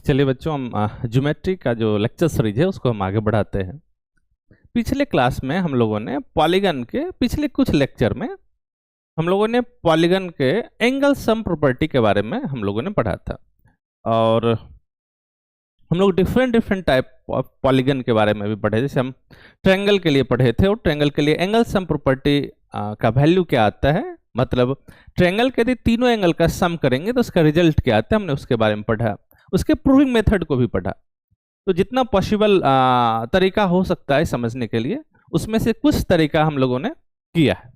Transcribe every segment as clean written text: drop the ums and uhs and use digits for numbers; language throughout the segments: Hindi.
चलिए बच्चों, हम ज्योमेट्री का जो लेक्चर सीरीज है उसको हम आगे बढ़ाते हैं। पिछले क्लास में हम लोगों ने पॉलीगन के पिछले कुछ लेक्चर में हम लोगों ने पॉलीगन के एंगल सम प्रॉपर्टी के बारे में हम लोगों ने पढ़ा था, और हम लोग डिफरेंट टाइप ऑफ पॉलीगन के बारे में भी पढ़े। जैसे हम ट्रायंगल के लिए पढ़े थे, और ट्रायंगल के लिए एंगल सम प्रॉपर्टी का वैल्यू क्या आता है, मतलब ट्रायंगल के यदि तीनों एंगल का सम करेंगे तो उसका रिजल्ट क्या आता है, हमने उसके बारे में पढ़ा। उसके प्रूविंग मेथड को भी पढ़ा। तो जितना पॉसिबल तरीका हो सकता है समझने के लिए, उसमें से कुछ तरीका हम लोगों ने किया है।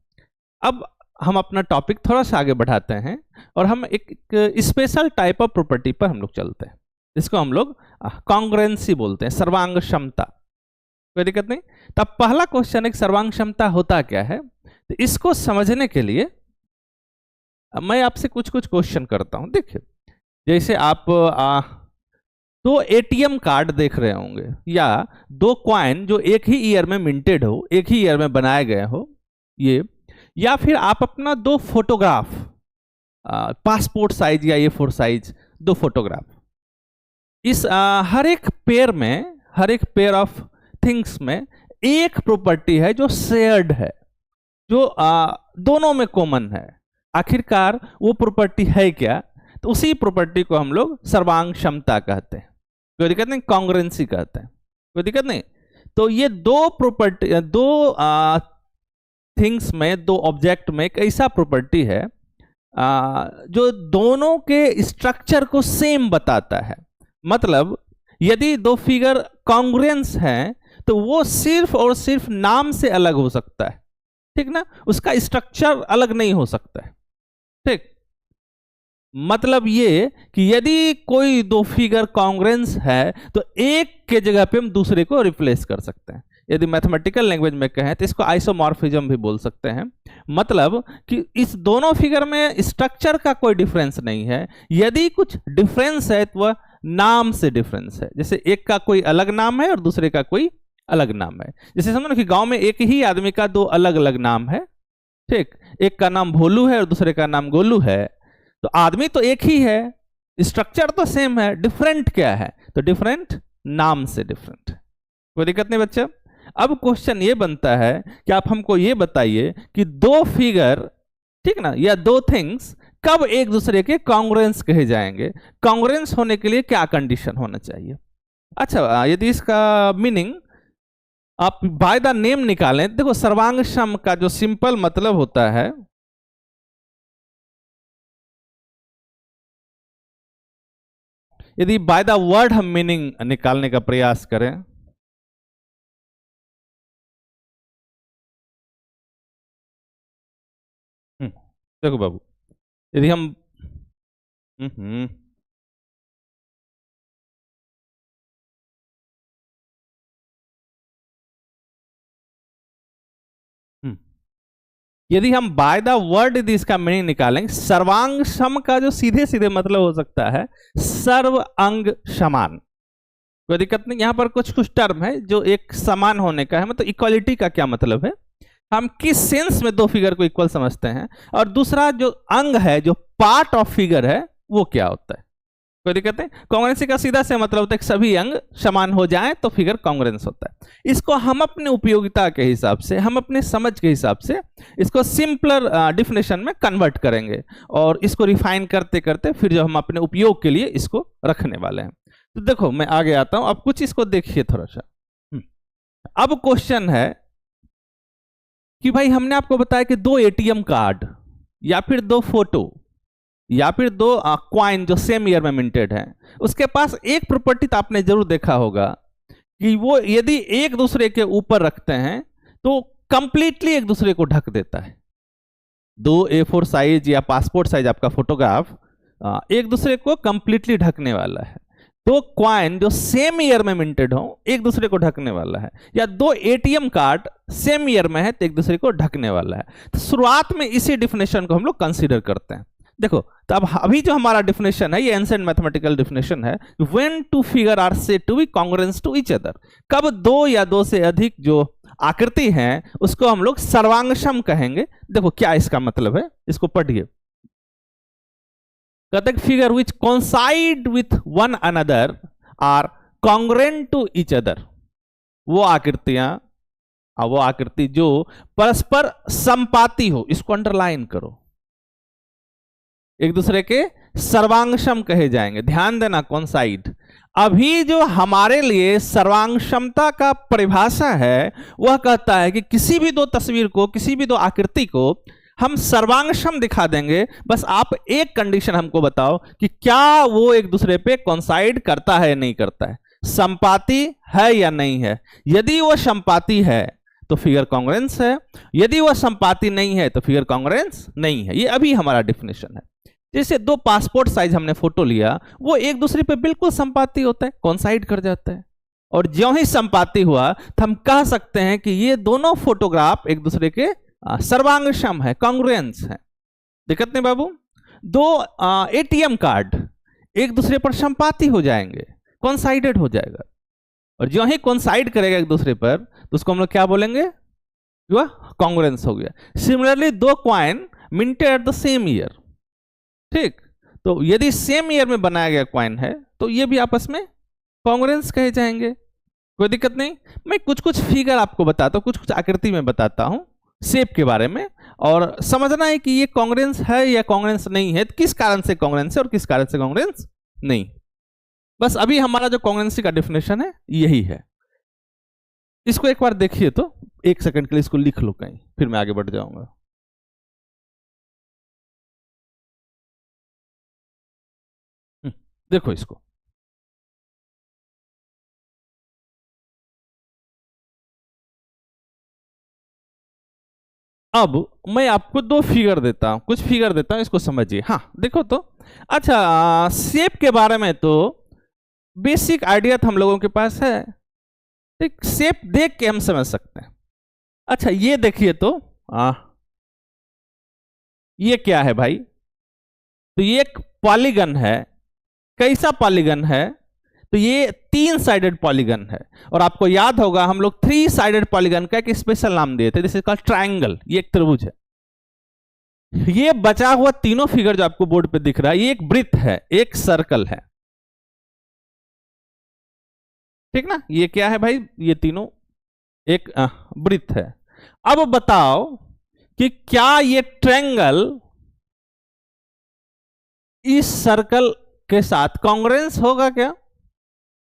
अब हम अपना टॉपिक थोड़ा सा आगे बढ़ाते हैं और हम एक स्पेशल टाइप ऑफ प्रॉपर्टी पर हम लोग चलते हैं, जिसको हम लोग कॉन्ग्रुएंसी बोलते हैं, सर्वांग क्षमता। कोई दिक्कत नहीं। तब पहला क्वेश्चन है, सर्वांग क्षमता होता क्या है। तो इसको समझने के लिए मैं आपसे कुछ क्वेश्चन करता हूं। देखिए, जैसे आप दो एटीएम कार्ड देख रहे होंगे, या दो कॉइन जो एक ही ईयर में मिंटेड हो, एक ही ईयर में बनाए गए हो, ये, या फिर आप अपना दो फोटोग्राफ, पासपोर्ट साइज या A4 साइज दो फोटोग्राफ, इस हर एक पेयर ऑफ थिंग्स में एक प्रॉपर्टी है जो शेयर्ड है, जो दोनों में कॉमन है। आखिरकार वो प्रॉपर्टी है क्या? तो उसी प्रॉपर्टी को हम लोग सर्वांग क्षमता कहते हैं। कोई दिक्कत नहीं, कॉन्ग्रुएंसी कहते हैं। कोई दिक्कत नहीं। तो ये दो प्रॉपर्टी, दो थिंग्स में, दो ऑब्जेक्ट में एक ऐसा प्रॉपर्टी है जो दोनों के स्ट्रक्चर को सेम बताता है। मतलब यदि दो फिगर कॉन्ग्रुएंस हैं तो वो सिर्फ और सिर्फ नाम से अलग हो सकता है, ठीक ना, उसका स्ट्रक्चर अलग नहीं हो सकता है। ठीक, मतलब ये कि यदि कोई दो फिगर कॉन्ग्रुएंस है तो एक के जगह पे हम दूसरे को रिप्लेस कर सकते हैं। यदि मैथमेटिकल लैंग्वेज में कहें तो इसको आइसोमॉर्फिज्म भी बोल सकते हैं। मतलब कि इस दोनों फिगर में स्ट्रक्चर का कोई डिफरेंस नहीं है, यदि कुछ डिफरेंस है तो वह नाम से डिफरेंस है। जैसे एक का कोई अलग नाम है और दूसरे का कोई अलग नाम है। जैसे समझो कि गांव में एक ही आदमी का दो अलग अलग नाम है, ठीक, एक का नाम भोलू है और दूसरे का नाम गोलू है। तो आदमी तो एक ही है, स्ट्रक्चर तो सेम है, डिफरेंट क्या है? तो डिफरेंट नाम से डिफरेंट। कोई दिक्कत नहीं बच्चा। अब क्वेश्चन ये बनता है कि आप हमको ये बताइए कि दो फिगर, ठीक ना, या दो थिंग्स कब एक दूसरे के कॉन्ग्रुएंस कहे जाएंगे। कॉन्ग्रुएंस होने के लिए क्या कंडीशन होना चाहिए? अच्छा, यदि इसका मीनिंग आप बाय द नेम निकालें, देखो सर्वांग सम का जो सिंपल मतलब होता है, यदि बाय द वर्ड हम मीनिंग निकालने का प्रयास करें, देखो बाबू, यदि हम यदि हम बाय द वर्ड यदि इसका मीनिंग निकालेंगे, सर्वांग सम का जो सीधे सीधे मतलब हो सकता है सर्व अंग समान। कोई दिक्कत नहीं। यहां पर कुछ टर्म है जो एक समान होने का है। मतलब इक्वालिटी का क्या मतलब है, हम किस सेंस में दो फिगर को इक्वल समझते हैं, और दूसरा जो अंग है, जो पार्ट ऑफ फिगर है, वो क्या होता है। कोई दिक्कत नहीं। कॉन्ग्रुएंसी का सीधा से मतलब होता है कि सभी अंग समान हो जाएं तो फिगर कॉन्ग्रुएंस होता है। इसको हम अपने उपयोगिता के हिसाब से, हम अपने समझ के हिसाब से इसको सिंपलर डिफिनेशन में कन्वर्ट करेंगे, और इसको रिफाइन करते करते फिर जो हम अपने उपयोग के लिए इसको रखने वाले हैं। तो देखो, मैं आगे आता हूं। अब कुछ इसको देखिए थोड़ा सा। अब क्वेश्चन है कि भाई, हमने आपको बताया कि दो एटीएम कार्ड, या फिर दो फोटो, या फिर दो कॉइन जो सेम ईयर में मिंटेड हैं, उसके पास एक प्रॉपर्टी तो आपने जरूर देखा होगा कि वो यदि एक दूसरे के ऊपर रखते हैं तो कंप्लीटली एक दूसरे को ढक देता है। दो A4 साइज या पासपोर्ट साइज आपका फोटोग्राफ एक दूसरे को कंप्लीटली ढकने वाला है। दो कॉइन जो सेम ईयर में मिंटेड हो एक दूसरे को ढकने वाला है, या दो एटीएम कार्ड सेम ईयर में है तो एक दूसरे को ढकने वाला है। तो शुरुआत में इसी डिफिनेशन को हम लोग कंसीडर करते हैं। देखो, तो अब अभी जो हमारा डिफिनेशन है, ये एंशिएंट मैथमेटिकल डिफिनेशन है, when two figure are said to be congruence to each other. कब दो या दो से अधिक जो आकृति हैं उसको हम लोग सर्वांग सम कहेंगे। देखो क्या इसका मतलब है, इसको पढ़िए। कहते figure which coincide with one another are congruent to each other, वो आकृति जो परस्पर संपाती हो, इसको अंडरलाइन करो, एक दूसरे के सर्वांगसम कहे जाएंगे। ध्यान देना, कॉन्साइड। अभी जो हमारे लिए सर्वांगक्षमता का परिभाषा है वह कहता है कि किसी भी दो तस्वीर को, किसी भी दो आकृति को हम सर्वांगक्षम दिखा देंगे, बस आप एक कंडीशन हमको बताओ कि क्या वो एक दूसरे पे कॉन्साइड करता है या नहीं करता है, संपाती है या नहीं है। यदि वो संपाती है तो फिगर कॉन्ग्रेंस है, यदि वह संपाती नहीं है तो फिगर कॉन्ग्रेंस नहीं है। ये अभी हमारा डिफिनेशन है। जैसे दो पासपोर्ट साइज हमने फोटो लिया, वो एक दूसरे पे बिल्कुल संपाती होता है, कॉन्साइड कर जाता है, और ज्यों ही संपाती हुआ तो हम कह सकते हैं कि ये दोनों फोटोग्राफ एक दूसरे के सर्वांगसम है, कॉन्ग्रुएंस है। दिक्कत नहीं बाबू। दो एटीएम कार्ड एक दूसरे पर संपाती हो जाएंगे, कॉन्साइडेड हो जाएगा, और ज्यों ही कॉन्साइड करेगा एक दूसरे पर तो उसको हम लोग क्या बोलेंगे, वह कॉन्ग्रुएंस हो गया। सिमिलरली दो coin minted at the same year, ठीक, तो यदि सेम ईयर में बनाया गया कॉइन है तो ये भी आपस में कॉन्ग्रुएंस कहे जाएंगे, कोई दिक्कत नहीं। मैं कुछ कुछ फिगर आपको बताता हूँ, कुछ कुछ आकृति में बताता हूँ शेप के बारे में, और समझना है कि ये कॉन्ग्रुएंस है या कॉन्ग्रुएंस नहीं है, किस कारण से कॉन्ग्रुएंस है और किस कारण से कॉन्ग्रुएंस नहीं। बस अभी हमारा जो कॉन्ग्रुएंसी का डेफिनेशन है यही है। इसको एक बार देखिए तो, एक सेकंड के लिए इसको लिख लो कहीं, फिर मैं आगे बढ़ जाऊंगा। देखो इसको, अब मैं आपको दो फिगर देता हूं, कुछ फिगर देता हूं, इसको समझिए। हाँ देखो तो, अच्छा शेप के बारे में तो बेसिक आइडिया तो हम लोगों के पास है, ठीक, शेप देख के हम समझ सकते हैं। अच्छा ये देखिए तो, ये क्या है भाई, तो ये एक पॉलीगन है। कैसा पॉलीगन है, तो ये 3 साइडेड पॉलीगन है, और आपको याद होगा हम लोग 3 साइडेड पॉलीगन का एक स्पेशल नाम दिए थे, जिसे कहा ट्रायंगल। ये एक त्रिभुज है। ये बचा हुआ तीनों फिगर जो आपको बोर्ड पे दिख रहा है, ये एक वृत्त है, एक सर्कल है, ठीक ना। ये क्या है भाई, ये तीनों एक वृत्त है। अब बताओ कि क्या ये ट्रायंगल इस सर्कल के साथ कॉन्ग्रुएंस होगा क्या।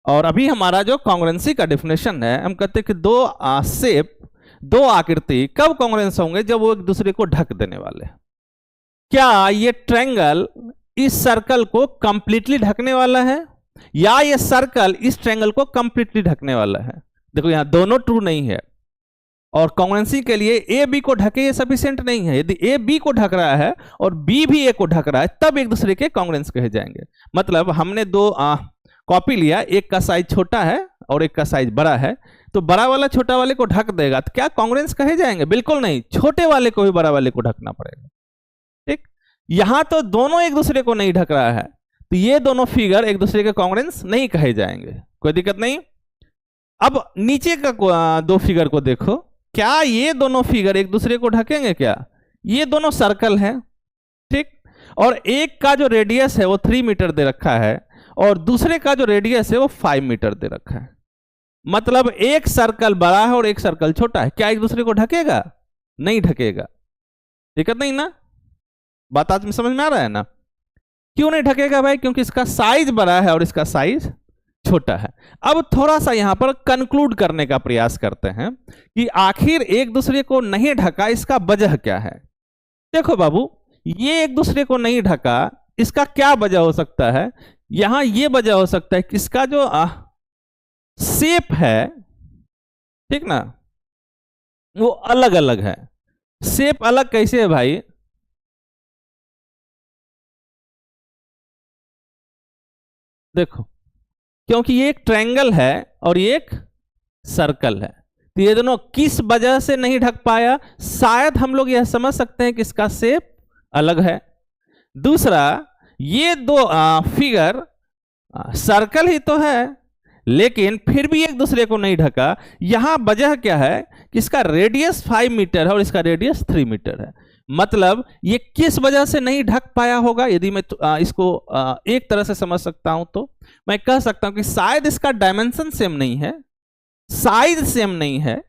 और अभी हमारा जो कॉन्ग्रुएंसी का डेफिनेशन है, हम कहते हैं कि दो शेप, दो आकृति कब कॉन्ग्रुएंस होंगे, जब वो एक दूसरे को ढक देने वाले हैं। क्या ये ट्रायंगल इस सर्कल को कंप्लीटली ढकने वाला है, या ये सर्कल इस ट्रायंगल को कंप्लीटली ढकने वाला है। देखो यहां दोनों ट्रू नहीं है, और कॉन्ग्रुएंसी के लिए ए बी को ढके ये सफिशिएंट नहीं है। यदि ए बी को ढक रहा है और बी भी ए को ढक रहा है, तब एक दूसरे के कॉन्ग्रुएंस कहे जाएंगे। मतलब हमने दो कॉपी लिया, एक का साइज छोटा है और एक का साइज बड़ा है, तो बड़ा वाला छोटा वाले को ढक देगा, तो क्या कॉन्ग्रुएंस कहे जाएंगे, बिल्कुल नहीं, छोटे वाले को भी बड़ा वाले को ढकना पड़ेगा, ठीक। यहां तो दोनों एक दूसरे को नहीं ढक रहा है, तो ये दोनों फिगर एक दूसरे के कॉन्ग्रुएंस नहीं कहे जाएंगे, कोई दिक्कत नहीं। अब नीचे का दो फिगर को देखो, क्या ये दोनों फिगर एक दूसरे को ढकेंगे क्या। ये दोनों सर्कल है, ठीक, और एक का जो रेडियस है वो 3 मीटर दे रखा है, और दूसरे का जो रेडियस है वो 5 मीटर दे रखा है। मतलब एक सर्कल बड़ा है और एक सर्कल छोटा है, क्या एक दूसरे को ढकेगा, नहीं ढकेगा। दिक्कत नहीं ना, बात आज में समझ में आ रहा है ना। क्यों नहीं ढकेगा भाई, क्योंकि इसका साइज बड़ा है और इसका साइज छोटा है। अब थोड़ा सा यहां पर कंक्लूड करने का प्रयास करते हैं कि आखिर एक दूसरे को नहीं ढका, इसका वजह क्या है। देखो बाबू, ये एक दूसरे को नहीं ढका, इसका क्या वजह हो सकता है। यहां ये वजह हो सकता है कि इसका जो शेप है, ठीक ना, वो अलग अलग है। शेप अलग कैसे है भाई, देखो, क्योंकि ये एक ट्रायंगल है और ये एक सर्कल है, तो ये दोनों किस वजह से नहीं ढक पाया। शायद हम लोग यह समझ सकते हैं कि इसका शेप अलग है। दूसरा, ये दो फिगर सर्कल ही तो है, लेकिन फिर भी एक दूसरे को नहीं ढका। यहां वजह क्या है कि इसका रेडियस 5 मीटर है और इसका रेडियस 3 मीटर है। मतलब ये किस वजह से नहीं ढक पाया होगा, यदि मैं इसको एक तरह से समझ सकता हूं तो मैं कह सकता हूं कि शायद इसका डायमेंशन सेम नहीं है, साइज सेम नहीं है,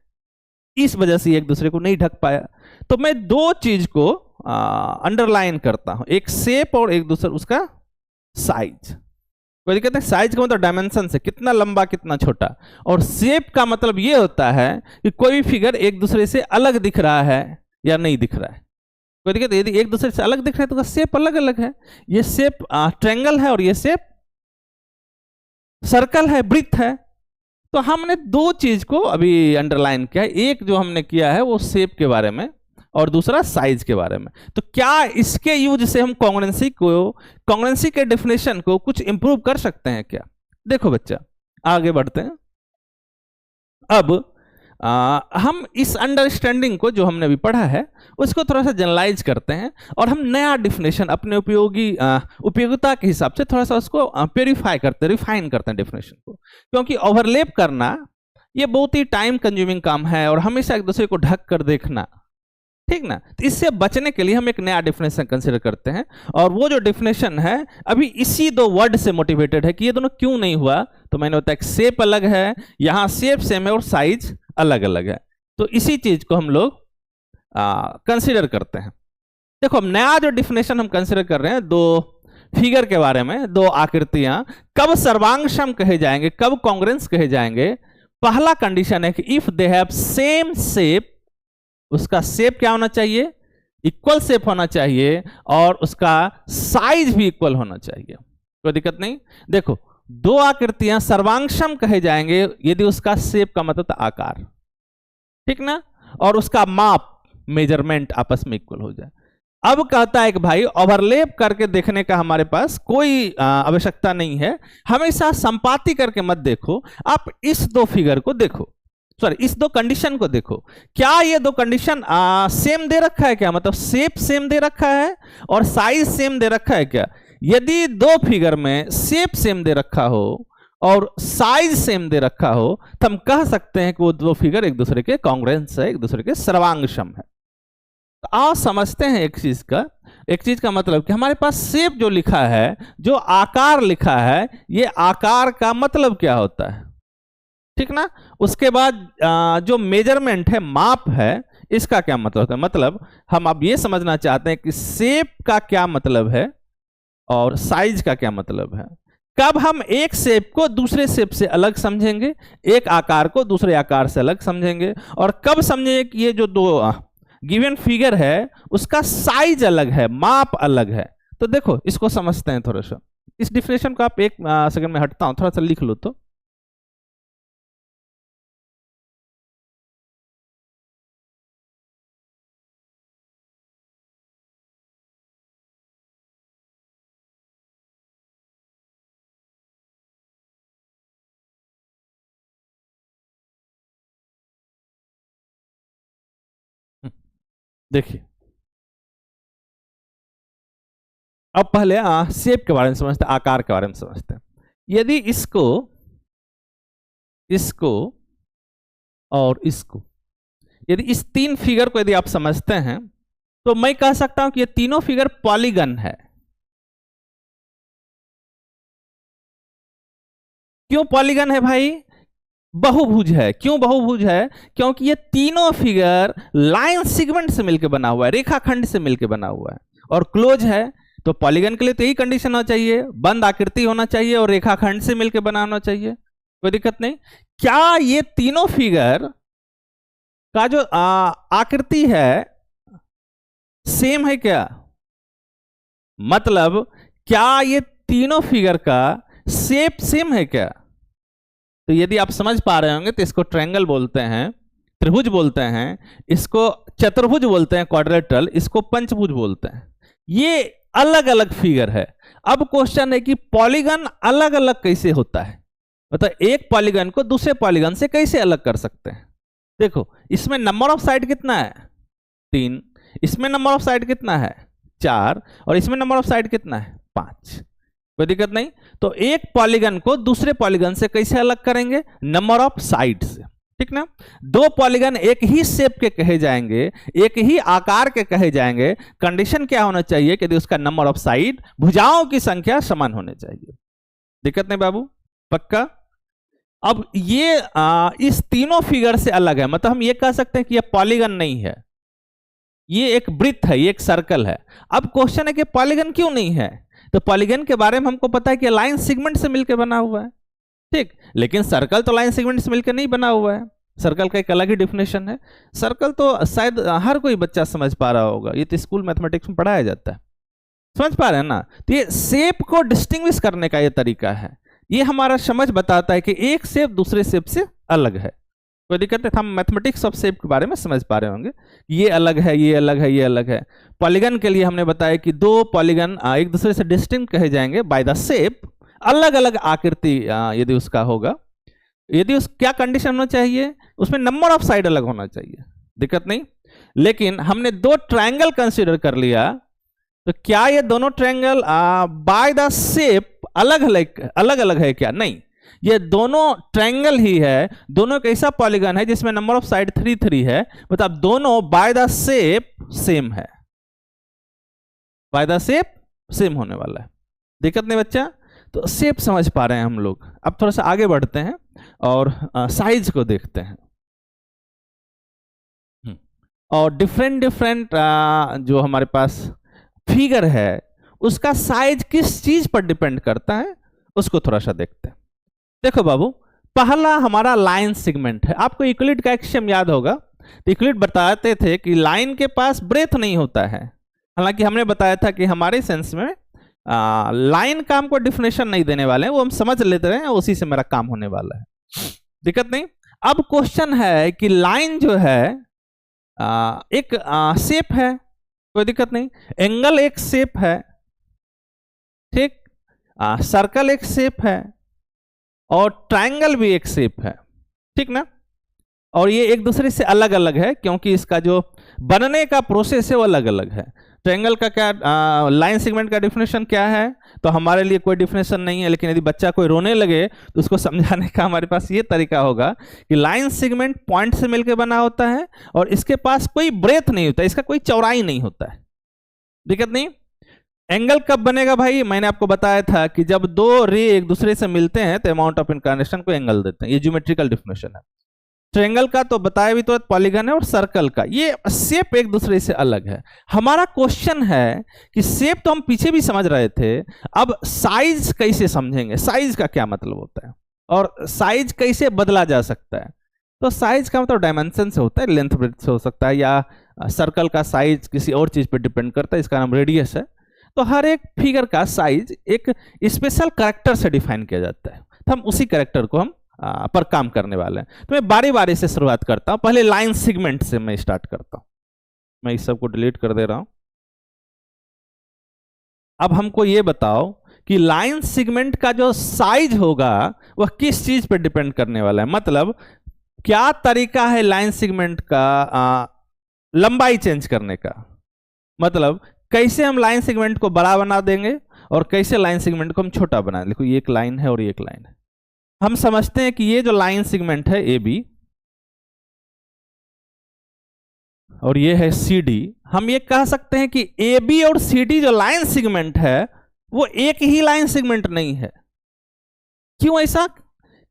इस वजह से एक दूसरे को नहीं ढक पाया। तो मैं दो चीज को अंडरलाइन करता हूं, एक शेप और एक दूसरा उसका साइज। कोई दिक्कत नहीं, साइज का मतलब डायमेंशन से कितना लंबा कितना छोटा, और शेप का मतलब ये होता है कि कोई भी फिगर एक दूसरे से अलग दिख रहा है या नहीं दिख रहा है। कोई दिक्कत, यदि एक दूसरे से अलग दिख रहा है तो उसका शेप अलग अलग है। ये शेप ट्रायंगल है और ये शेप सर्कल है, वृत्त है। तो हमने दो चीज को अभी अंडरलाइन किया है, एक जो हमने किया है वो शेप के बारे में और दूसरा साइज के बारे में। तो क्या इसके यूज से हम कांग्रुएंसी के डेफिनेशन को कुछ इंप्रूव कर सकते हैं क्या? देखो बच्चा, आगे बढ़ते हैं। अब हम इस अंडरस्टैंडिंग को जो हमने अभी पढ़ा है उसको थोड़ा सा जनरलाइज करते हैं और हम नया डेफिनेशन अपने उपयोगिता के हिसाब से थोड़ा सा उसको प्योरीफाई करते, रिफाइन करते हैं डेफिनेशन को। क्योंकि ओवरलैप करना ये बहुत ही टाइम कंज्यूमिंग काम है और हमेशा एक दूसरे को ढक कर देखना, ठीक ना। तो इससे बचने के लिए हम एक नया डेफिनेशन कंसीडर करते हैं, और वो जो डेफिनेशन है अभी इसी दो वर्ड से मोटिवेटेड है कि ये दोनों क्यों नहीं हुआ। तो मैंने बताया शेप अलग है, यहाँ शेप सेम है और साइज अलग अलग है। तो इसी चीज को हम लोग कंसीडर करते हैं। देखो, अब नया जो डेफिनेशन हम कंसीडर कर रहे हैं, दो फिगर के बारे में, दो आकृतियां कब सर्वांगसम कहे जाएंगे, कब कांग्रुएंस कहे जाएंगे। पहला कंडीशन है कि if they have same shape, उसका शेप क्या होना चाहिए, इक्वल शेप होना चाहिए, और उसका साइज भी इक्वल होना चाहिए। कोई दिक्कत नहीं। देखो, दो आकृतियां सर्वांगसम कहे जाएंगे यदि उसका शेप का मतलब आकार, ठीक ना, और उसका माप, मेजरमेंट आपस में इक्वल हो जाए। अब कहता है कि भाई ओवरलैप करके देखने का हमारे पास कोई आवश्यकता नहीं है, हमेशा संपाती करके मत देखो। आप इस दो फिगर को देखो, सॉरी इस दो कंडीशन को देखो, क्या ये दो कंडीशन सेम दे रखा है क्या, मतलब शेप सेम दे रखा है और साइज सेम दे रखा है क्या। यदि दो फिगर में शेप सेम दे रखा हो और साइज सेम दे रखा हो तो हम कह सकते हैं कि वो दो फिगर एक दूसरे के कांग्रुएंस है, एक दूसरे के सर्वांगसम है। तो आओ समझते हैं एक चीज का मतलब कि हमारे पास शेप जो लिखा है, जो आकार लिखा है, ये आकार का मतलब क्या होता है, ठीक ना। उसके बाद जो मेजरमेंट है, माप है, इसका क्या मतलब होता है। मतलब हम अब ये समझना चाहते हैं कि शेप का क्या मतलब है और साइज का क्या मतलब है। कब हम एक शेप को दूसरे शेप से अलग समझेंगे, एक आकार को दूसरे आकार से अलग समझेंगे, और कब समझेंगे कि ये जो दो गिवन फिगर है उसका साइज अलग है, माप अलग है। तो देखो, इसको समझते हैं थोड़ा सा। इस डिफिनेशन को आप एक सेकंड में हटता हूं, थोड़ा सा लिख लो। तो देखिए, अब पहले शेप के बारे में समझते हैं, आकार के बारे में समझते हैं। यदि इसको और इसको, यदि इस तीन फिगर को यदि आप समझते हैं तो मैं कह सकता हूं कि ये तीनों फिगर पॉलीगन है। क्यों पॉलीगन है भाई? बहुभुज है। क्यों बहुभुज है? क्योंकि ये तीनों फिगर लाइन सेगमेंट से मिलकर बना हुआ है, रेखाखंड से मिलकर बना हुआ है, और क्लोज है। तो पॉलीगन के लिए तो यही कंडीशन होना चाहिए, बंद आकृति होना चाहिए और रेखाखंड से मिलकर बना होना चाहिए। कोई दिक्कत नहीं। क्या ये तीनों फिगर का जो आकृति है सेम है क्या? मतलब क्या ये तीनों फिगर का शेप सेम है क्या? तो यदि आप समझ पा रहे होंगे तो इसको ट्रायंगल बोलते हैं, त्रिभुज बोलते हैं, इसको चतुर्भुज बोलते हैं, क्वाड्रिलेटरल, इसको पंचभुज बोलते हैं। ये अलग अलग फिगर है। अब क्वेश्चन है कि पॉलीगन अलग अलग कैसे होता है, मतलब एक पॉलीगन को दूसरे पॉलीगन से कैसे अलग कर सकते हैं। देखो, इसमें नंबर ऑफ साइड कितना है? 3। इसमें नंबर ऑफ साइड कितना है? 4। और इसमें नंबर ऑफ साइड कितना है? 5। कोई दिक्कत नहीं। तो एक पॉलीगन को दूसरे पॉलीगन से कैसे अलग करेंगे? नंबर ऑफ साइड से। ठीक ना। दो पॉलीगन एक ही शेप के कहे जाएंगे, एक ही आकार के कहे जाएंगे, कंडीशन क्या होना चाहिए कि उसका नंबर ऑफ साइड, भुजाओं की संख्या समान होने चाहिए। दिक्कत नहीं बाबू, पक्का। अब ये इस तीनों फिगर से अलग है, मतलब हम ये कह सकते हैं कि ये पॉलीगन नहीं है, ये एक वृत्त है, ये एक सर्कल है। अब क्वेश्चन है कि पॉलीगन क्यों नहीं है, तो पॉलीगन के बारे में हमको पता है कि लाइन सेगमेंट से मिलकर बना हुआ है, ठीक। लेकिन सर्कल तो लाइन सेगमेंट से मिलकर नहीं बना हुआ है, सर्कल का एक अलग ही डिफिनेशन है। सर्कल तो शायद हर कोई बच्चा समझ पा रहा होगा, ये तो स्कूल मैथमेटिक्स में पढ़ाया जाता है, समझ पा रहे हैं ना। तो ये शेप को डिस्टिंग्विश करने का ये तरीका है, ये हमारा समझ बताता है कि एक शेप दूसरे शेप से अलग है। कोई दिक्कत नहीं, हम मैथमेटिक्स ऑफ शेप के बारे में समझ पा रहे होंगे, ये अलग है, ये अलग है, ये अलग है। पॉलीगन के लिए हमने बताया कि दो पॉलीगन एक दूसरे से डिस्टिंक्ट कहे जाएंगे बाय द शेप, अलग अलग आकृति यदि उसका होगा, यदि उस क्या कंडीशन होना चाहिए, उसमें नंबर ऑफ साइड अलग होना चाहिए, दिक्कत नहीं। लेकिन हमने दो ट्रायंगल कंसीडर कर लिया, तो क्या ये दोनों ट्रायंगल बाय द शेप अलग अलग है क्या? नहीं, ये दोनों ट्रायंगल ही है, दोनों एक ऐसा पॉलीगन है जिसमें नंबर ऑफ साइड 3 3 है, मतलब दोनों बाय द शेप सेम है, बाय द शेप सेम होने वाला है। दिक्कत नहीं बच्चा, तो शेप समझ पा रहे हैं हम लोग। अब थोड़ा सा आगे बढ़ते हैं और साइज को देखते हैं। और डिफरेंट डिफरेंट जो हमारे पास फिगर है उसका साइज किस चीज पर डिपेंड करता है, उसको थोड़ा सा देखते हैं। देखो बाबू, पहला हमारा लाइन सेगमेंट है। आपको यूक्लिड का एक्सियम याद होगा, तो यूक्लिड बताते थे कि लाइन के पास ब्रेथ नहीं होता है। हालांकि हमने बताया था कि हमारे सेंस में लाइन का हमको डिफिनेशन नहीं देने वाले हैं, वो हम समझ लेते हैं, उसी से मेरा काम होने वाला है, दिक्कत नहीं। अब क्वेश्चन है कि लाइन जो है एक शेप है, कोई दिक्कत नहीं, एंगल एक शेप है, ठीक, सर्कल एक शेप है, और ट्रायंगल भी एक शेप है, ठीक ना। और ये एक दूसरे से अलग अलग है क्योंकि इसका जो बनने का प्रोसेस है वो अलग अलग है। ट्रायंगल का क्या, लाइन सेगमेंट का डिफिनेशन क्या है, तो हमारे लिए कोई डिफिनेशन नहीं है, लेकिन यदि बच्चा कोई रोने लगे तो उसको समझाने का हमारे पास ये तरीका होगा कि लाइन सेगमेंट पॉइंट से मिलकर बना होता है और इसके पास कोई ब्रेथ नहीं होता, इसका कोई चौड़ाई नहीं होता है, दिक्कत नहीं। एंगल कब बनेगा भाई, मैंने आपको बताया था कि जब दो रे एक दूसरे से मिलते हैं तो अमाउंट ऑफ इनकार्नेशन को एंगल देते हैं, ये ज्योमेट्रिकल डिफिनेशन है। ट्रायंगल का तो बताया भी, तो पॉलीगन है, और सर्कल का ये शेप एक दूसरे से अलग है। हमारा क्वेश्चन है कि शेप तो हम पीछे भी समझ रहे थे, अब साइज कैसे समझेंगे, साइज का क्या मतलब होता है और साइज कैसे बदला जा सकता है। तो साइज का मतलब डायमेंशन से होता है, लेंथ ब्रेथ से हो सकता है, या सर्कल का साइज किसी और चीज पर डिपेंड करता है, इसका नाम रेडियस है। तो हर एक फिगर का साइज एक स्पेशल कैरेक्टर से डिफाइन किया जाता है, तो हम उसी कैरेक्टर को हम पर काम करने वाले हैं। तो मैं बारी बारी से शुरुआत करता हूं, पहले लाइन सेगमेंट से मैं स्टार्ट करता हूं, मैं इस सब को डिलीट कर दे रहा हूं। अब हमको ये बताओ कि लाइन सेगमेंट का जो साइज होगा वह किस चीज पर डिपेंड करने वाला है, मतलब क्या तरीका है लाइन सेगमेंट का लंबाई चेंज करने का, मतलब कैसे हम लाइन सेगमेंट को बड़ा बना देंगे और कैसे लाइन सेगमेंट को हम छोटा बना देंगे। देखो ये एक लाइन है और ये एक लाइन है, हम समझते हैं कि ये जो लाइन सेगमेंट है ए बी और ये है सी डी, हम ये कह सकते हैं कि ए बी और सी डी जो लाइन सेगमेंट है वो एक ही लाइन सेगमेंट नहीं है। क्यों ऐसा,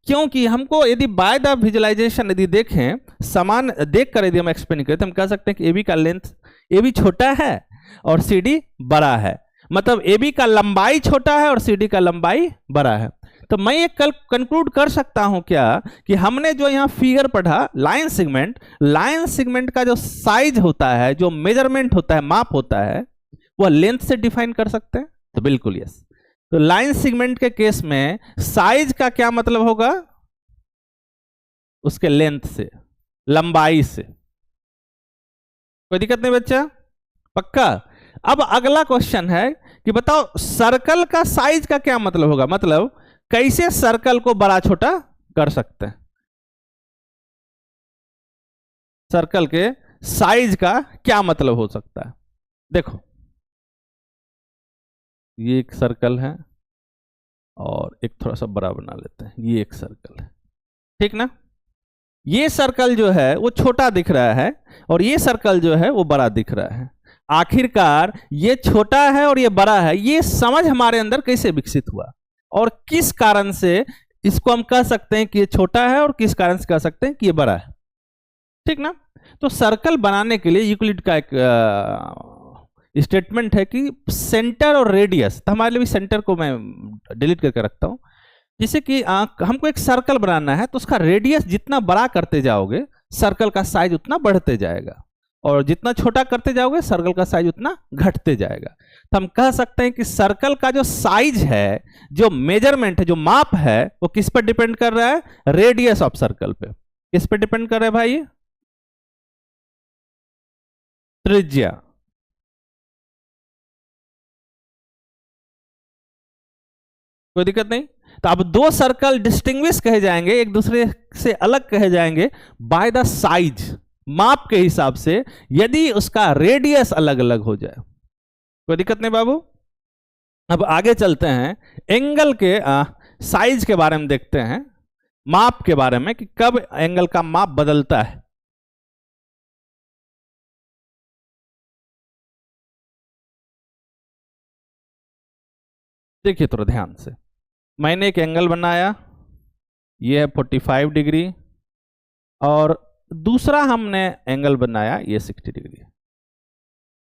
क्योंकि हमको यदि बाय द विजुअलाइजेशन यदि देखें, समान देख कर यदि हम एक्सप्लेन करें तो हम कह सकते हैं कि ए बी का लेंथ, ए बी छोटा है और सी डी बड़ा है, मतलब ए बी का लंबाई छोटा है और सी डी का लंबाई बड़ा है। तो मैं ये कल कंक्लूड कर सकता हूं क्या कि हमने जो यहां फिगर पढ़ा लाइन सेगमेंट, लाइन सेगमेंट का जो साइज होता है, जो मेजरमेंट होता है, माप होता है, वह लेंथ से डिफाइन कर सकते हैं। तो बिल्कुल यस, तो लाइन सेगमेंट के केस में साइज का क्या मतलब होगा, उसके लेंथ से, लंबाई से। कोई दिक्कत नहीं बच्चा, पक्का। अब अगला क्वेश्चन है कि बताओ सर्कल का साइज का क्या मतलब होगा, मतलब कैसे सर्कल को बड़ा छोटा कर सकते हैं, सर्कल के साइज का क्या मतलब हो सकता है। देखो ये एक सर्कल है और एक थोड़ा सा बड़ा बना लेते हैं, ये एक सर्कल है, ठीक ना। ये सर्कल जो है वो छोटा दिख रहा है और ये सर्कल जो है वो बड़ा दिख रहा है। आखिरकार ये छोटा है और ये बड़ा है, ये समझ हमारे अंदर कैसे विकसित हुआ और किस कारण से इसको हम कह सकते हैं कि ये छोटा है और किस कारण से कह सकते हैं कि ये बड़ा है, ठीक ना। तो सर्कल बनाने के लिए यूक्लिड का एक स्टेटमेंट है कि सेंटर और रेडियस, तो हमारे लिए भी सेंटर को मैं डिलीट करके रखता हूं। जैसे कि हमको एक सर्कल बनाना है तो उसका रेडियस जितना बड़ा करते जाओगे सर्कल का साइज उतना बढ़ते जाएगा और जितना छोटा करते जाओगे सर्कल का साइज उतना घटते जाएगा। तो हम कह सकते हैं कि सर्कल का जो साइज है, जो मेजरमेंट है, जो माप है, वो किस पर डिपेंड कर रहा है? रेडियस ऑफ सर्कल पे। किस पे डिपेंड कर रहा है भाई? त्रिज्या। कोई दिक्कत नहीं। तो अब दो सर्कल डिस्टिंग्विश कहे जाएंगे, एक दूसरे से अलग कहे जाएंगे बाय द साइज, माप के हिसाब से, यदि उसका रेडियस अलग अलग हो जाए। कोई दिक्कत नहीं बाबू। अब आगे चलते हैं, एंगल के साइज के बारे में देखते हैं, माप के बारे में कि कब एंगल का माप बदलता है। देखिए थोड़ा ध्यान से, मैंने एक एंगल बनाया, ये है 45 डिग्री, और दूसरा हमने एंगल बनाया ये 60 डिग्री।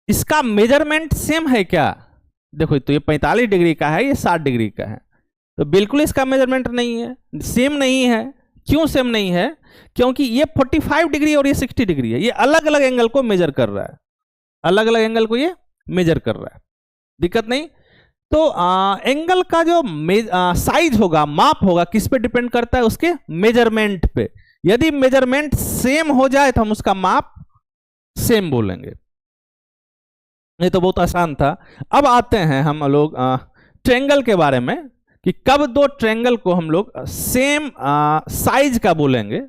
इसका मेजरमेंट सेम है क्या? देखो तो ये 45 डिग्री का है, ये 60 डिग्री का है, तो बिल्कुल इसका मेजरमेंट नहीं है, सेम नहीं है। क्यों सेम नहीं है? क्योंकि ये 45 डिग्री और ये 60 डिग्री है, ये अलग अलग एंगल को मेजर कर रहा है, अलग अलग एंगल को ये मेजर कर रहा है। दिक्कत नहीं। तो एंगल का जो साइज होगा, माप होगा, किस पे डिपेंड करता है? उसके मेजरमेंट पे। यदि मेजरमेंट सेम हो जाए तो हम उसका माप सेम बोलेंगे। नहीं तो बहुत आसान था। अब आते हैं हम लोग ट्रेंगल के बारे में कि कब दो ट्रेंगल को हम लोग सेम साइज का बोलेंगे,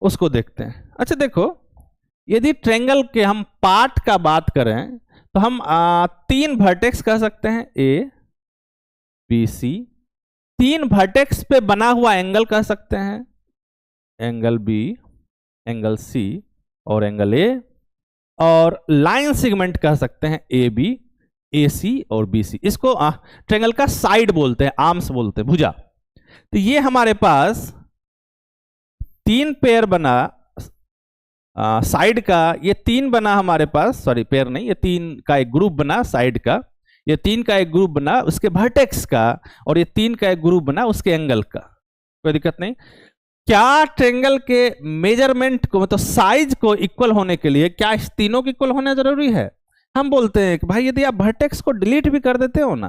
उसको देखते हैं। अच्छा देखो, यदि ट्रेंगल के हम पार्ट का बात करें तो हम 3 वर्टेक्स कह सकते हैं, ए बी सी। 3 वर्टेक्स पे बना हुआ एंगल कह सकते हैं, एंगल बी, एंगल सी और एंगल ए। और लाइन सेगमेंट कह सकते हैं ए बी, ए सी और बी सी। इसको ट्रेंगल का साइड बोलते हैं, आर्म्स बोलते हैं, भुजा। तो ये हमारे पास 3 पेयर बना साइड का, ये 3 बना हमारे पास, सॉरी पेयर नहीं, ये 3 का एक ग्रुप बना साइड का, ये 3 का एक ग्रुप बना उसके वर्टेक्स का, और ये 3 का एक ग्रुप बना उसके एंगल का। कोई दिक्कत नहीं। क्या ट्रेंगल के मेजरमेंट को, मतलब साइज को इक्वल होने के लिए क्या इस तीनों को इक्वल होना जरूरी है? हम बोलते हैं कि भाई यदि आप वर्टेक्स को डिलीट भी कर देते हो ना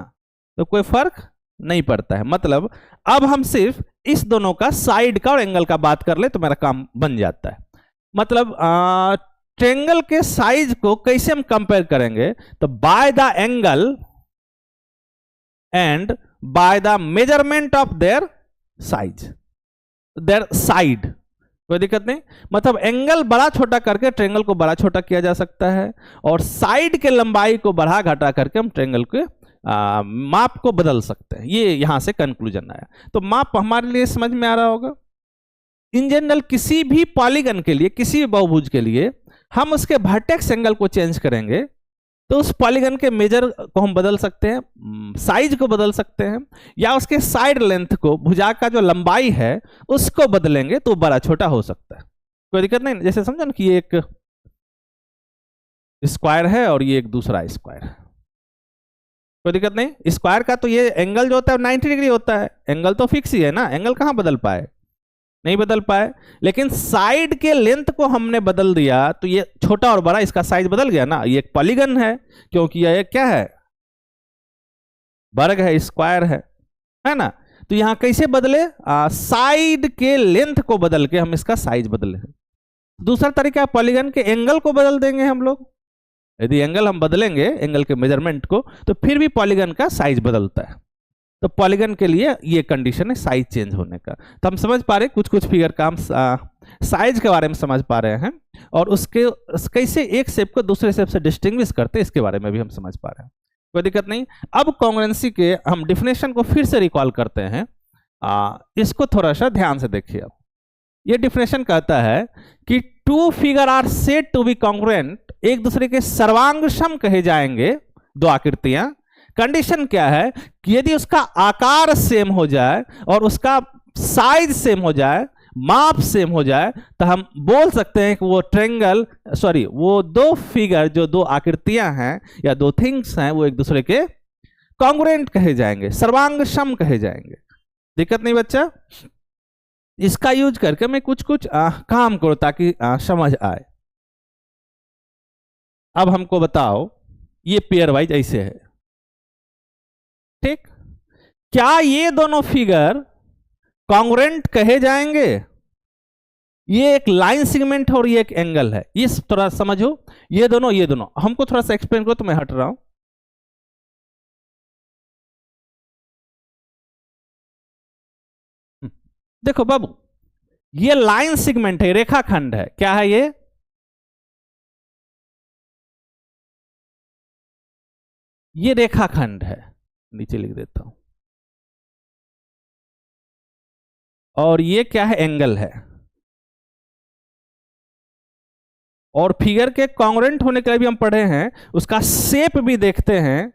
तो कोई फर्क नहीं पड़ता है। मतलब अब हम सिर्फ इस दोनों का, साइड का और एंगल का बात कर ले तो मेरा काम बन जाता है। मतलब ट्रेंगल के साइज को कैसे हम कंपेयर करेंगे? तो by the angle and by the measurement of their size, their side. कोई दिक्कत नहीं। मतलब एंगल बड़ा छोटा करके ट्रेंगल को बड़ा छोटा किया जा सकता है, और साइड के लंबाई को बढ़ा घटा करके हम ट्रेंगल के माप को बदल सकते हैं। ये यहां से कंक्लूजन आया। तो माप हमारे लिए समझ में आ रहा होगा। इन जनरल किसी भी पॉलीगन के लिए, किसी भी बहुभुज के लिए हम उसके वर्टेक्स एंगल को चेंज करेंगे तो उस पॉलीगन के मेजर को हम बदल सकते हैं, साइज को बदल सकते हैं, या उसके साइड लेंथ को, भुजा का जो लंबाई है उसको बदलेंगे तो बड़ा छोटा हो सकता है। कोई दिक्कत नहीं। जैसे समझो ना कि एक स्क्वायर है और ये एक दूसरा स्क्वायर है, कोई दिक्कत नहीं। स्क्वायर का तो ये एंगल जो होता है 90 डिग्री होता है, एंगल तो फिक्स ही है ना, एंगल कहां बदल पाए? नहीं बदल पाए। लेकिन साइड के लेंथ को हमने बदल दिया तो ये छोटा और बड़ा, इसका साइज बदल गया ना। ये एक पॉलीगन है क्योंकि यह क्या है? वर्ग है, स्क्वायर है ना। तो यहां कैसे बदले? साइड के लेंथ को बदल के हम इसका साइज बदले। दूसरा तरीका, पॉलीगन के एंगल को बदल देंगे हम लोग। यदि एंगल हम बदलेंगे, एंगल के मेजरमेंट को, तो फिर भी पॉलीगन का साइज बदलता है। तो पॉलीगन के लिए ये कंडीशन है साइज चेंज होने का। तो हम समझ पा रहे, कुछ कुछ फिगर का हम साइज के बारे में समझ पा रहे हैं, और उसके कैसे एक शेप को दूसरे शेप से डिस्टिंग्विश करते हैं इसके बारे में भी हम समझ पा रहे हैं। कोई दिक्कत नहीं। अब कॉन्ग्रुएंसी के हम डिफिनेशन को फिर से रिकॉल करते हैं इसको थोड़ा सा ध्यान से देखिए। अब ये डिफिनेशन कहता है कि two figure are said to be congruent, एक दूसरे के सर्वांग सम कहे जाएंगे दो आकृतियां। कंडीशन क्या है कि यदि उसका आकार सेम हो जाए और उसका साइज सेम हो जाए, माप सेम हो जाए, तो हम बोल सकते हैं कि वो ट्रायंगल, सॉरी, वो दो फिगर, जो दो आकृतियां हैं या दो थिंग्स हैं, वो एक दूसरे के कॉन्ग्रुएंट कहे जाएंगे, सर्वांग सम कहे जाएंगे। दिक्कत नहीं बच्चा? इसका यूज करके मैं कुछ कुछ काम करो ताकि समझ आए। अब हमको बताओ, ये पेयर वाइज ऐसे है, ठीक? क्या ये दोनों फिगर कॉन्ग्रुएंट कहे जाएंगे? ये एक लाइन सेगमेंट है और ये एक एंगल है, ये थोड़ा समझो। ये दोनों हमको थोड़ा सा एक्सप्लेन करो तो मैं हट रहा हूं। देखो बाबू, ये लाइन सेगमेंट है, रेखाखंड है। क्या है ये? ये रेखाखंड है, नीचे लिख देता हूं। और ये क्या है? एंगल है। और फिगर के कॉन्ग्रुएंट होने के लिए भी हम पढ़े हैं, उसका शेप भी देखते हैं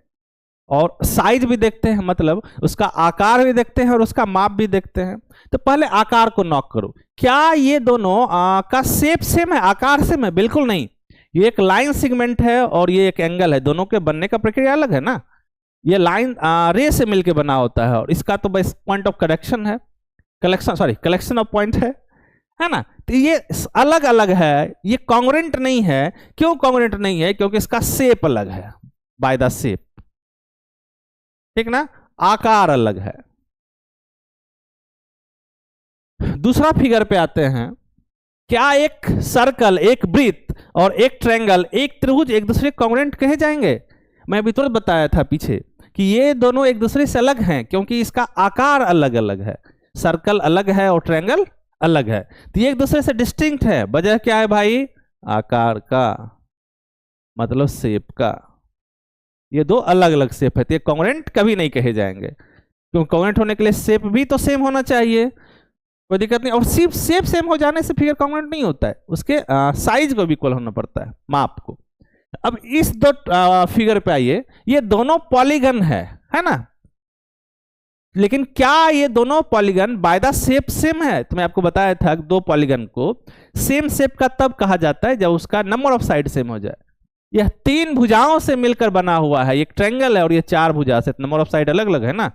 और साइज भी देखते हैं, मतलब उसका आकार भी देखते हैं और उसका माप भी देखते हैं। तो पहले आकार को नॉक करो। क्या ये दोनों का शेप सेम है, आकार सेम है? बिल्कुल नहीं। ये एक लाइन सेगमेंट है और ये एक एंगल है, दोनों के बनने का प्रक्रिया अलग है ना। ये लाइन रे से मिलकर बना होता है और इसका तो बस पॉइंट ऑफ करेक्शन है, कलेक्शन ऑफ पॉइंट है ना। तो ये अलग अलग है, ये कॉन्ग्रुएंट नहीं है। क्यों कॉन्ग्रुएंट नहीं है? क्योंकि इसका शेप अलग है, बाय द शेप, ठीक ना, आकार अलग है। दूसरा फिगर पे आते हैं। क्या एक सर्कल, एक वृत्त और एक ट्रायंगल, एक त्रिभुज एक दूसरे कॉन्ग्रुएंट कहे जाएंगे? मैं अभी तुरंत बताया था पीछे कि ये दोनों एक दूसरे से अलग हैं क्योंकि इसका आकार अलग अलग है। सर्कल अलग है और ट्रायंगल अलग है, तो ये एक दूसरे से डिस्टिंक्ट है। वजह क्या है भाई? आकार का, मतलब शेप का। ये दो अलग अलग शेप है, तो ये कॉन्ग्रुएंट कभी नहीं कहे जाएंगे, क्योंकि कॉन्ग्रुएंट होने के लिए शेप भी तो सेम होना चाहिए। कोई दिक्कत नहीं। और सिर्फ शेप सेम हो जाने से फिगर कॉन्ग्रुएंट नहीं होता है, उसके साइज को भी इक्वल होना पड़ता है, माप को। अब इस दो फिगर पे आइए, ये दोनों पॉलीगन है ना। लेकिन क्या ये दोनों polygon by the shape same है? तो मैं आपको बताया था दो पॉलीगन को सेम शेप का तब कहा जाता है जब उसका नंबर ऑफ साइड सेम हो जाए। यह तीन भुजाओं से मिलकर बना हुआ है, एक ट्रायंगल है और ये चार भुजा से, नंबर ऑफ साइड अलग अलग है ना।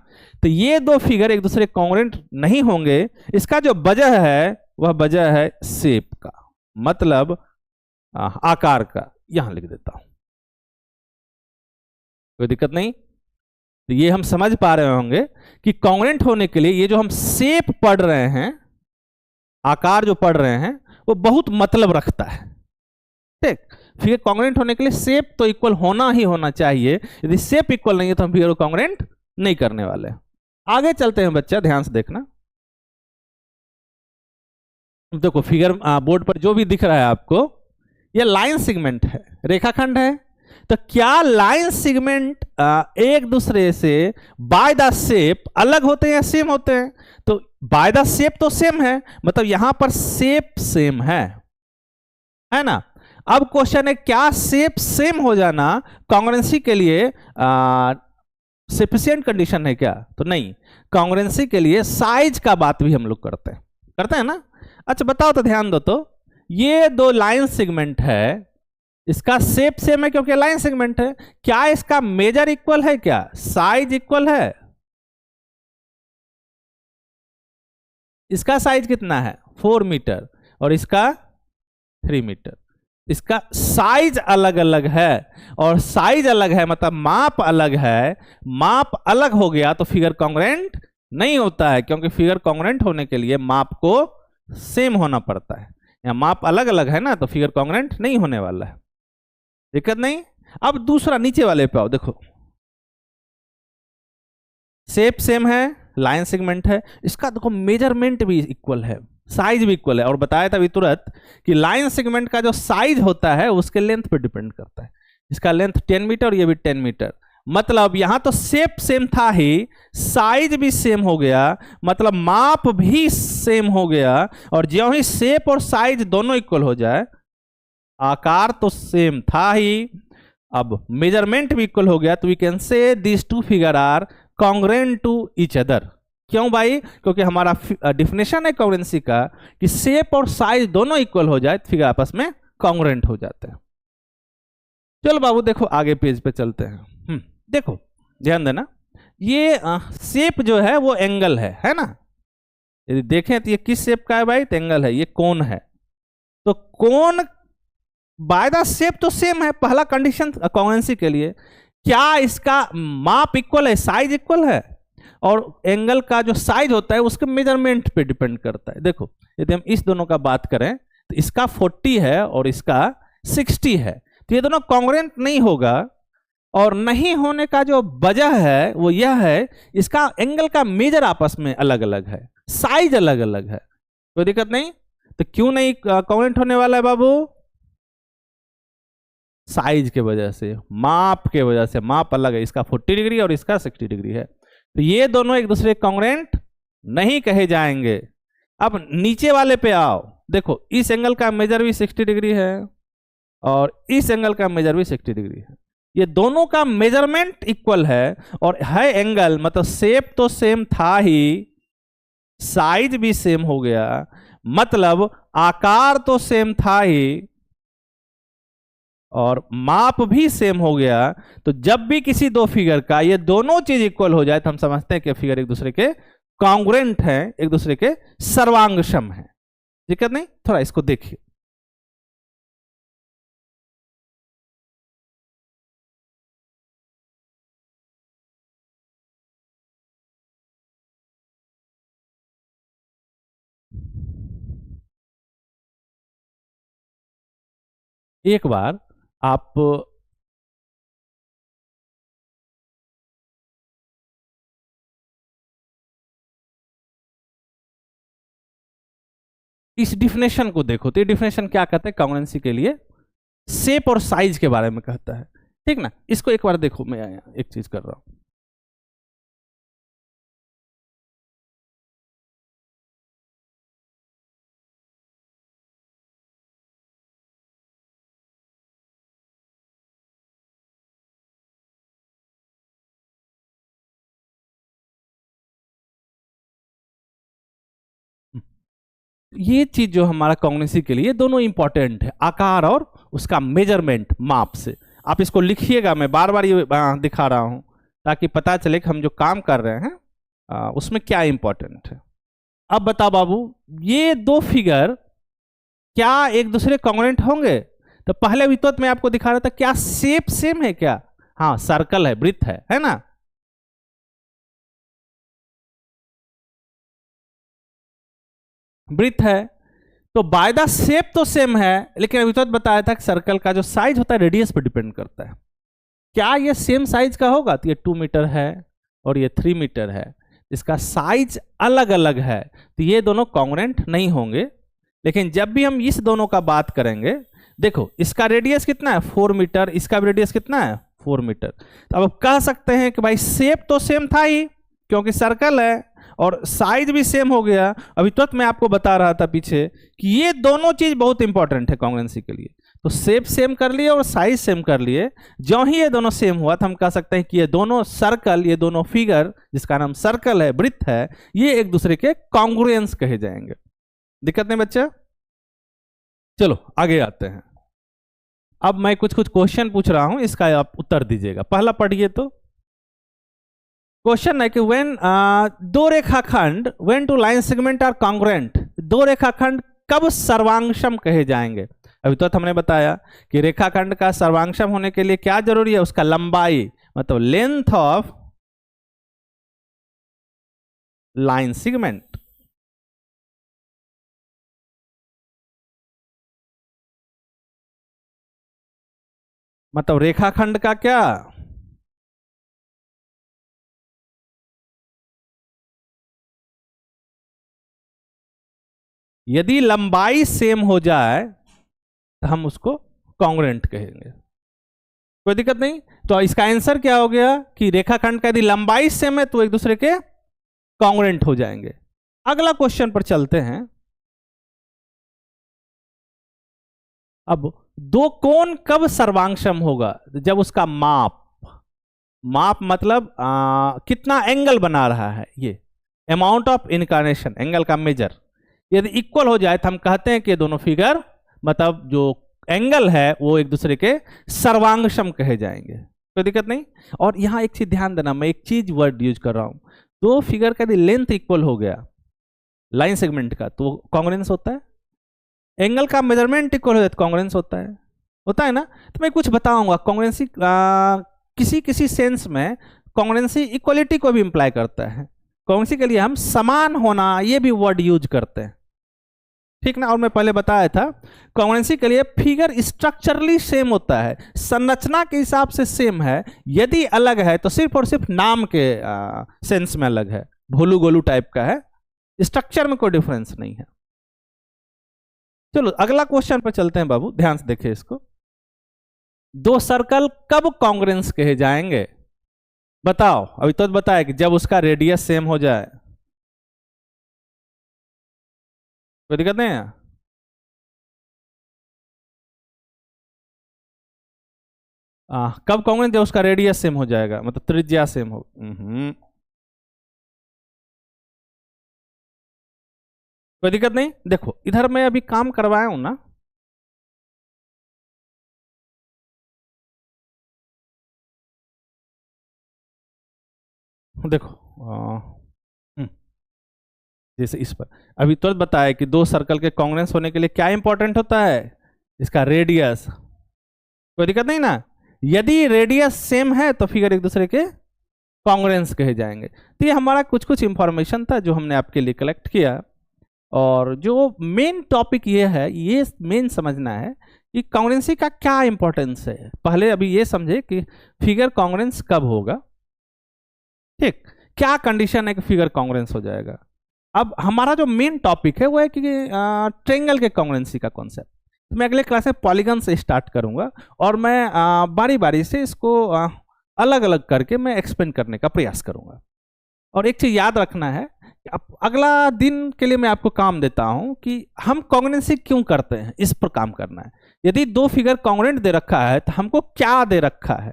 तो ये दो फिगर एक दूसरे कॉन्ग्रुएंट नहीं होंगे। इसका जो वजह है वह वजह है शेप का, मतलब आकार का। यहां लिख देता हूं, कोई दिक्कत नहीं। तो ये हम समझ पा रहे होंगे कि कॉन्ग्रुएंट होने के लिए ये जो हम शेप पढ़ रहे हैं, आकार जो पढ़ रहे हैं, वो बहुत मतलब रखता है, ठीक। फिगर कॉन्ग्रुएंट होने के लिए शेप तो इक्वल होना ही होना चाहिए। यदि शेप इक्वल नहीं है तो हम फिगर को कॉन्ग्रुएंट नहीं करने वाले। आगे चलते हैं बच्चा, ध्यान से देखना। देखो फिगर बोर्ड पर जो भी दिख रहा है आपको, यह लाइन सेगमेंट है, रेखाखंड है। तो क्या लाइन सेगमेंट एक दूसरे से बाय द शेप अलग होते हैं या सेम होते हैं? तो बाय द शेप तो सेम है, मतलब यहां पर शेप सेम है ना। अब क्वेश्चन है, क्या शेप सेम हो जाना कॉन्ग्रुएंसी के लिए सफिशिएंट कंडीशन है क्या? तो नहीं, कॉन्ग्रुएंसी के लिए साइज का बात भी हम लोग करते हैं ना। अच्छा बताओ तो, ध्यान दो तो, ये दो लाइन सेगमेंट है, इसका शेप सेम है क्योंकि लाइन सेगमेंट है। क्या इसका मेजर इक्वल है? क्या साइज इक्वल है? इसका साइज कितना है? 4 मीटर और इसका 3 मीटर। इसका साइज अलग अलग है, और साइज अलग है मतलब माप अलग है। माप अलग हो गया तो फिगर कॉन्ग्रुएंट नहीं होता है, क्योंकि फिगर कॉन्ग्रुएंट होने के लिए माप को सेम होना पड़ता है। या माप अलग अलग है ना, तो फिगर कॉन्ग्रुएंट नहीं होने वाला है, दिक्कत नहीं। अब दूसरा नीचे वाले पे आओ, देखो शेप सेम है, लाइन सेगमेंट है, इसका देखो मेजरमेंट भी इक्वल है, साइज भी इक्वल है। और बताया था अभी तुरंत कि लाइन सेगमेंट का जो साइज होता है उसके लेंथ पे डिपेंड करता है। इसका लेंथ 10 मीटर और ये भी 10 मीटर, मतलब यहां तो शेप सेम था ही, साइज भी सेम हो गया, मतलब माप भी सेम हो गया। और ज्यों ही शेप और साइज दोनों इक्वल हो जाए, आकार तो सेम था ही, अब मेजरमेंट भी इक्वल हो गया, तो we can say this two figure are congruent to each other. क्यों भाई? क्योंकि हमारा डिफिनेशन है कॉन्ग्रेंसी का कि शेप और साइज दोनों इक्वल हो जाए, फिगर आपस में कॉन्ग्रेंट हो जाते हैं। चलो बाबू देखो आगे पेज पे चलते हैं। देखो ध्यान देना, ये शेप जो है वो एंगल है ना। यदि देखें तो ये किस शेप का है भाई? तो एंगल है, ये कोण है। तो कोण बाय द शेप तो सेम है, पहला कंडीशन कॉन्ग्रुएंसी के लिए। क्या इसका माप इक्वल है, साइज इक्वल है? और एंगल का जो साइज होता है उसके मेजरमेंट पे डिपेंड करता है। देखो यदि हम इस दोनों का बात करें तो इसका 40 है और इसका 60 है, तो ये दोनों कॉन्ग्रुएंट नहीं होगा। और नहीं होने का जो वजह है वो यह है, इसका एंगल का मेजर आपस में अलग अलग है, साइज अलग अलग है। कोई दिक्कत नहीं। तो क्यों नहीं कॉन्ग्रुएंट होने वाला है बाबू? साइज के वजह से, माप के वजह से। माप अलग है, इसका 40 डिग्री और इसका 60 डिग्री है, तो ये दोनों एक दूसरे कॉन्ग्रुएंट नहीं कहे जाएंगे। अब नीचे वाले पे आओ, देखो इस एंगल का मेजर भी 60 डिग्री है और इस एंगल का मेजर भी 60 डिग्री है। ये दोनों का मेजरमेंट इक्वल है और है एंगल, मतलब शेप तो सेम था ही, साइज भी सेम हो गया, मतलब आकार तो सेम था ही और माप भी सेम हो गया। तो जब भी किसी दो फिगर का ये दोनों चीज इक्वल हो जाए तो हम समझते हैं कि फिगर एक दूसरे के कॉन्ग्रुएंट हैं, एक दूसरे के सर्वांगसम हैं। दिक्कत नहीं? थोड़ा इसको देखिए। एक बार आप इस डिफिनेशन को देखो, तो ये डिफिनेशन क्या कहता है कॉन्ग्रुएंसी के लिए? शेप और साइज के बारे में कहता है, ठीक ना। इसको एक बार देखो, मैं एक चीज कर रहा हूं। ये चीज जो हमारा कॉग्निसी के लिए दोनों इंपॉर्टेंट है, आकार और उसका मेजरमेंट, माप से। आप इसको लिखिएगा, मैं बार बार ये दिखा रहा हूं ताकि पता चले कि हम जो काम कर रहे हैं उसमें क्या इंपॉर्टेंट है। अब बता बाबू, ये दो फिगर क्या एक दूसरे कॉन्ग्रुएंट होंगे? तो पहले वित्त में आपको दिखा रहा था, क्या शेप सेम है क्या? हाँ, सर्कल है, वृत्त है ना। वृत्त है तो बाय द शेप तो सेम है, लेकिन अभी तो बताया था कि सर्कल का जो साइज होता है रेडियस पर डिपेंड करता है। क्या ये सेम साइज का होगा? तो ये 2 मीटर है और ये 3 मीटर है, इसका साइज अलग अलग है, तो ये दोनों कॉन्ग्रुएंट नहीं होंगे। लेकिन जब भी हम इस दोनों का बात करेंगे, देखो इसका रेडियस कितना है? 4 मीटर, इसका भी रेडियस कितना है? 4 मीटर। तो अब कह सकते हैं कि भाई शेप तो सेम था ही क्योंकि सर्कल है, और साइज भी सेम हो गया। अभी तुरंत मैं आपको बता रहा था पीछे कि ये दोनों चीज बहुत इंपॉर्टेंट है कॉन्ग्रुएंसी के लिए। तो शेप सेम कर लिए और साइज सेम कर लिए, जो ही ये दोनों सेम हुआ तो हम कह सकते हैं कि ये दोनों सर्कल, ये दोनों फिगर जिसका नाम सर्कल है, वृत्त है, ये एक दूसरे के कॉन्ग्रुएंस कहे जाएंगे। दिक्कत नहीं बच्चा? चलो आगे आते हैं। अब मैं कुछ कुछ क्वेश्चन पूछ रहा हूं, इसका आप उत्तर दीजिएगा। पहला पढ़िए तो। क्वेश्चन है कि व्हेन दो रेखाखंड, when two line segment are congruent, दो रेखाखंड कब सर्वांगसम कहे जाएंगे? अभी तो हमने बताया कि रेखाखंड का सर्वांगसम होने के लिए क्या जरूरी है? उसका लंबाई, मतलब लेंथ ऑफ लाइन सेगमेंट। मतलब रेखाखंड का क्या? यदि लंबाई सेम हो जाए तो हम उसको कॉन्ग्रुएंट कहेंगे। कोई दिक्कत नहीं। तो इसका आंसर क्या हो गया कि रेखाखंड का यदि लंबाई सेम है तो एक दूसरे के कॉन्ग्रुएंट हो जाएंगे। अगला क्वेश्चन पर चलते हैं। अब दो कोण कब सर्वांगसम होगा? जब उसका माप मतलब कितना एंगल बना रहा है, ये अमाउंट ऑफ इनकार्नेशन, एंगल का मेजर यदि इक्वल हो जाए तो हम कहते हैं कि दोनों फिगर मतलब जो एंगल है वो एक दूसरे के सर्वांगसम कहे जाएंगे। कोई दिक्कत नहीं। और यहां एक चीज ध्यान देना, मैं एक चीज वर्ड यूज कर रहा हूं, दो फिगर का यदि लेंथ इक्वल हो गया लाइन सेगमेंट का तो कॉन्ग्रुएंस होता है, एंगल का मेजरमेंट इक्वल हो जाए तो कॉन्ग्रुएंस होता है ना। तो मैं कुछ बताऊंगा, कॉन्ग्रुएंसी किसी किसी सेंस में कॉन्ग्रुएंसी इक्वलिटी को भी इंप्लाई करता है। कॉन्ग्रुएंसी के लिए हम समान होना ये भी वर्ड यूज करते हैं, ठीक ना। और मैं पहले बताया था कॉन्ग्रुएंसी के लिए फिगर स्ट्रक्चरली सेम होता है, संरचना के हिसाब से सेम है, यदि अलग है तो सिर्फ और सिर्फ नाम के सेंस में अलग है, भोलू गोलू टाइप का है, स्ट्रक्चर में कोई डिफरेंस नहीं है। चलो अगला क्वेश्चन पर चलते हैं बाबू, ध्यान से देखिए इसको। दो सर्कल कब कॉन्ग्रुएंस कहे जाएंगे? बताओ, अभी तो बताया कि जब उसका रेडियस सेम हो जाए। कोई दिक्कत नहीं है? कब कॉन्ग्रुएंस? जब उसका रेडियस सेम हो जाएगा, मतलब त्रिज्या सेम हो। कोई दिक्कत नहीं। देखो इधर मैं अभी काम करवाया हूं ना, देखो जैसे इस पर अभी तुरंत बताया कि दो सर्कल के कॉन्ग्रुएंस होने के लिए क्या इंपॉर्टेंट होता है? इसका रेडियस। कोई दिक्कत नहीं ना। यदि रेडियस सेम है तो फिगर एक दूसरे के कॉन्ग्रुएंस कहे जाएंगे। तो ये हमारा कुछ कुछ इंफॉर्मेशन था जो हमने आपके लिए कलेक्ट किया, और जो मेन टॉपिक ये है, ये मेन समझना है कि कॉन्ग्रुएंसी का क्या इंपॉर्टेंस है। पहले अभी ये समझे कि फिगर कॉन्ग्रुएंस कब होगा, ठीक, क्या कंडीशन है कि फिगर कॉन्ग्रुएंस हो जाएगा। अब हमारा जो मेन टॉपिक है वो है कि ट्रायंगल के कॉन्ग्रुएंसी का कॉन्सेप्ट। तो मैं अगले क्लास में पॉलीगन से स्टार्ट करूंगा और मैं बारी बारी से इसको अलग अलग करके मैं एक्सप्लेन करने का प्रयास करूंगा। और एक चीज याद रखना है, अगला दिन के लिए मैं आपको काम देता हूं कि हम कॉन्ग्रुएंसी क्यों करते हैं, इस पर काम करना है। यदि दो फिगर कॉन्ग्रुएंट दे रखा है तो हमको क्या दे रखा है,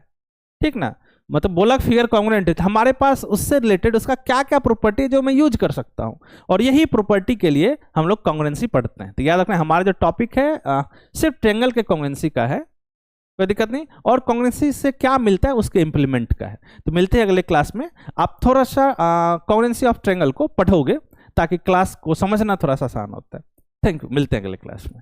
ठीक ना। मतलब बोला फिगर कॉन्ग्रुएंट है तो हमारे पास उससे रिलेटेड उसका क्या क्या प्रॉपर्टी जो मैं यूज कर सकता हूं, और यही प्रॉपर्टी के लिए हम लोग कॉन्ग्रुएंसी पढ़ते हैं। तो याद रखना हमारा जो टॉपिक है सिर्फ ट्रायंगल के कॉन्ग्रुएंसी का है, कोई दिक्कत नहीं, और कॉन्ग्रुएंसी से क्या मिलता है उसके इंप्लीमेंट का है। तो मिलते हैं अगले क्लास में। आप थोड़ा सा कॉन्ग्रुएंसी ऑफ ट्रायंगल को पढ़ोगे ताकि क्लास को समझना थोड़ा सा आसान होता है। थैंक यू, मिलते हैं अगले क्लास में।